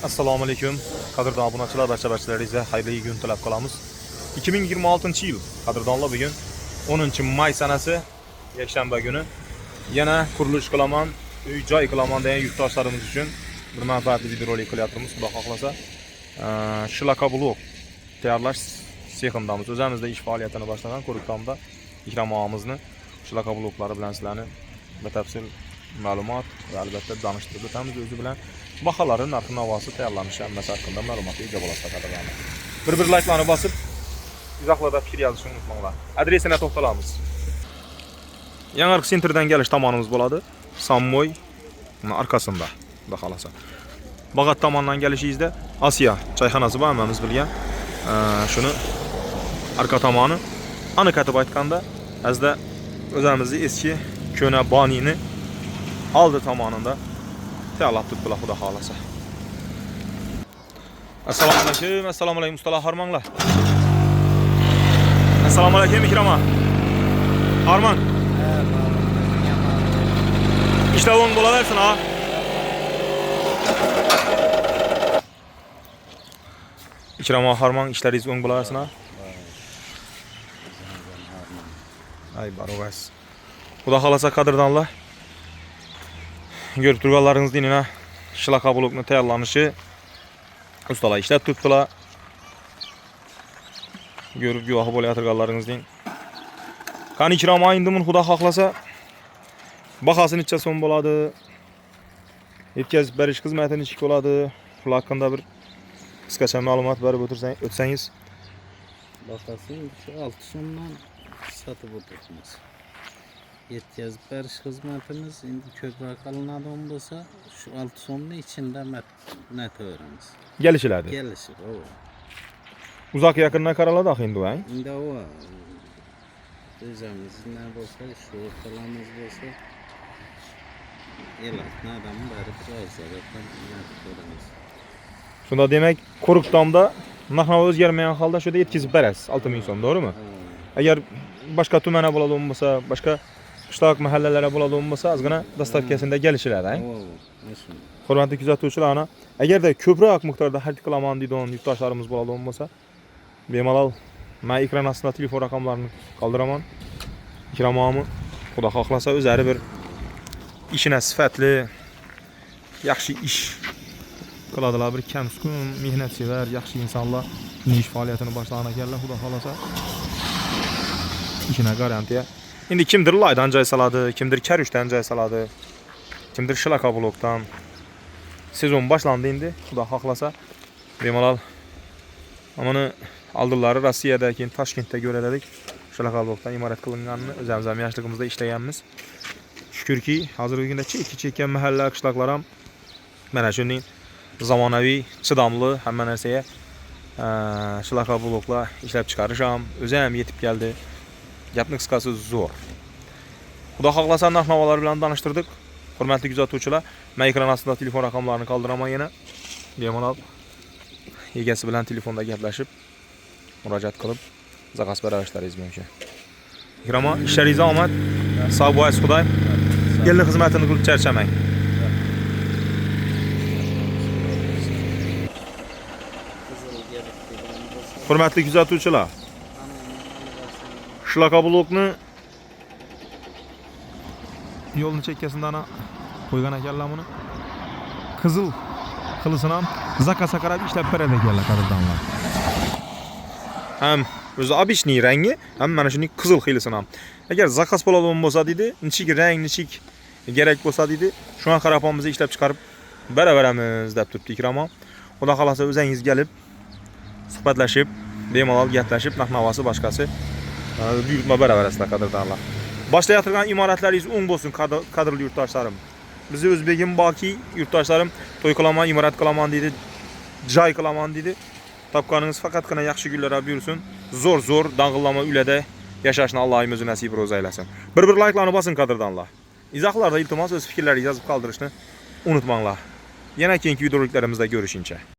Assalomu alaykum. Qadrdon obunachilar, barcha-barchalaringizga xayrli kun tilab qolamiz. 2026-yil qadrdonlar, bugun 10-may sanasi yakshanba kuni yana qurilish qilaman, uy-joy qilaman degan yurtdoshlarimiz uchun bir manfaatli videorolik qilyapmiz. Xudo xohlasa, shlaka blok tayyorlash sexindamiz. O'zimizda ish faoliyatini boshlagan ko'riktomda Ikrom og'amizni shlaka bloklari bilan sizlarni batafsil ma'lumot va albatta tanishtirib o'tamiz. O'zi bilan baholari, narx-navosi, tayyorlanishi hammasi haqida ma'lumotga ega bo'lasizlar qadrdonlar. Bir like'larni bosib, izohlarda fikr yozishni unutmanglar. Adresini to'xtalamiz. Yangi sentrdan kelish tomonimiz bo'ladi. Sammoy arkasida, xudo xolasa. Bag'at tomondan kelishingizda Asiya choyxonasi bor, hammamiz bilgan. Shuni arka tomoni aniq aytib aytganda, azda o'zimizning eski ko'na bonini oldi tomonida tayyorlab turibdilar, xudo xolasa. Assalomu alaykum, assalomu alaykum ustalar, harmanglar. Assalomu alaykum Ikrom. Harman. İşte o'ng bo'laversin ha. Ikrom harman, ishlaringiz o'ng bo'laversin ha. Ay barovas. Xudo xolasa qadrdonlar. Görüp turganlaringizdek yana shlaka blokni tayyorlanishi ustalar ishlab turibdilar. Görüp guvohi bo'layotganlaringizdek. Qani Ikrom endi xudo xohlasa bahasi necha so'm bo'ladi? Yetkazib berish xizmati necha bo'ladi? Shu haqida bir qisqacha ma'lumot berib o'tsangiz. Bahasi 6 so'mdan sotib o'tiramiz. Yetkazib berish xizmatimiz endi ko'proq qilinadigan bo'lsa, shu 6 so'mning ichida nataveramiz. Kelishiladi. Kelishib, Uzoq yaqindan qaraladi endi va. Endi o'zimizdan bo'lsa, shu o'rtalamiz bo'lsa, elatni adam berib rozilikdan ko'ramiz. Shunda demak, ko'riktomda narx-navo o'zgarmagan holda shunda yetkazib berasiz 6000 so'm, to'g'rimi? Agar boshqa tumana bo'ladigan bo'lsa, boshqa qishloq mahallalara bo'ladigan bo'lsa, ozgina dastavkasida kelishiladi, ha? Hurmatli kuzatuvchilar, ana agarda ko'proq miqdorda xarid qilaman deydigan yurtdoshlarimiz bo'ladigan bo'lsa, bemalol men ekran ostida telefon raqamlarini qoldiraman. Ikrom og'ami xudo xohlasa o'zlari bir ishini sifatli, yaxshi ish qiladilar, bir kamsukun, mehnatsevar, yaxshi insonlar ish faoliyatini boshlagan ekanlar, xudo xohlasa. İşine garantiya. Endi kimdir laydan joy saladi, kimdir karuşdan joy saladi, kimdir shlaka blokdan. Sezon boshlandi endi, xudo xohlasa. Bemalol amani oldinlari Rossiyada, keyin Toshkentda ko'rardik. Shlaka blokdan imorat qilinganini o'zimiz ham yoshligimizda ishlaganmiz. Shukrki, hozirgi kunda chekkan mahalla, qishloqlar ham mana shunday zamonaviy, chidamli hamma narsaga shlaka bloklar ishlab chiqarish ham o'zi ham yetib keldi. Gapning qisqasi zo'r. Xudo xohlasa narx-navolar bilan tanishtirdik. Hurmatli kuzatuvchilar, men ekran ostida telefon raqamlarini qoldiraman yana. Bemalol egasi bilan telefonda gaplashib, murojaat qilib, zakaz beraverishlaringiz mumkin. Ikrom, ishlaringizga omad, sog' bo'lasiz, Xudoy. Elni xizmatini qilib charchamang. Hurmatli kuzatuvchilar, shlaka blokni yo'lni chekkasidan qo'ygan ekanlar buni. Qizil xilisini ham zakasa qarab ishlab beradi ekanlar qadrdonlar. Ham o'zi obishniy rangi, ham mana shunday qizil xilisini ham. Agar zakas bo'ladigan bo'lsa dedi, nechik rang, nechik kerak bo'lsa dedi, shunga qarab biz ishlab chiqarib beraveramiz deb turibdi Ikrom. Xudo xolasa o'zingiz kelib suhbatlashib, bemalol gaplashib, narx-navosi boshqasi buyurtma beraverasizlar qadrdonlar. Boshlayotgan imoratlaringiz o'ng bo'lsin qadrli yurtdoshlarim. Bizni o'zbegim borki, yurtdoshlarim to'y qilaman, imorat qilaman dedi, joy qilaman dedi. Topganingiz faqatgina yaxshi kunlar buyursin. Zo'r dang'illama uylarda yashashni Allohim o'zi nasib ro'za aylasin. Bir like'larni bosin qadrdonlar. Izohlarda iltimos o'z fikrlaringizni yozib qoldirishni unutmanglar. Yana keyingi videoroliklarimizda ko'rishguncha.